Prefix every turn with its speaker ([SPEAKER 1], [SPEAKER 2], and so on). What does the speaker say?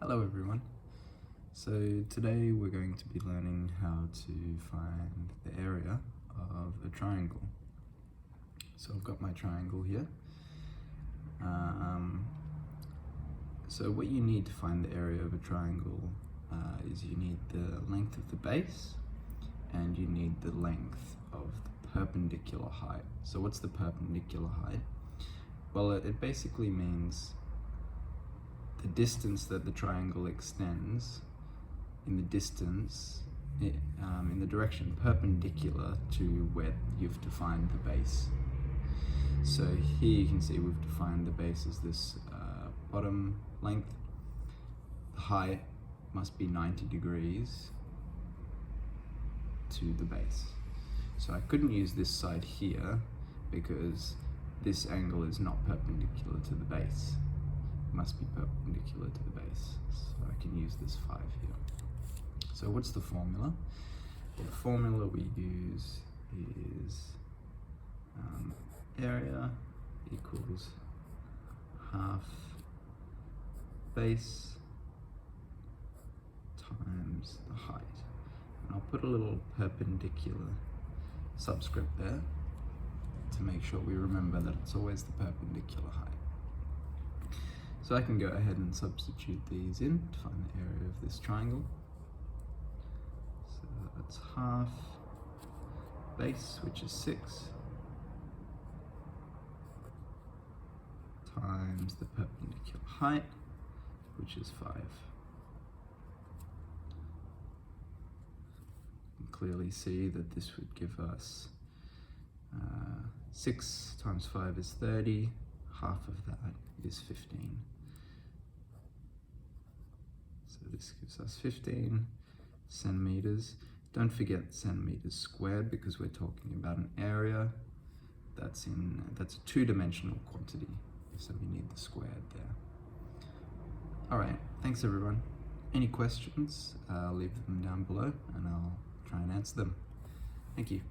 [SPEAKER 1] Hello everyone. So today we're going to be learning how to find the area of a triangle. So I've got my triangle here. So what you need to find the area of a triangle is you need the length of the base and you need the length of the perpendicular height. So what's the perpendicular height? Well, it basically means the distance that the triangle extends in the distance, in the direction perpendicular to where you've defined the base. So here you can see we've defined the base as this bottom length. The height must be 90 degrees to the base. So I couldn't use this side here because this angle is not perpendicular to the base. Must be perpendicular to the base. So I can use this 5 here. So what's the formula? The formula we use is area equals half base times the height. And I'll put a little perpendicular subscript there to make sure we remember that it's always the perpendicular height. So I can go ahead and substitute these in to find the area of this triangle. So that's half base, which is 6, times the perpendicular height, which is 5. You can clearly see that this would give us 6 times 5 is 30, half of that is 15. So this gives us 15 centimeters. Don't forget centimeters squared because we're talking about an area that's a two-dimensional quantity. So we need the squared there. All right, thanks everyone. Any questions, leave them down below and I'll try and answer them. Thank you.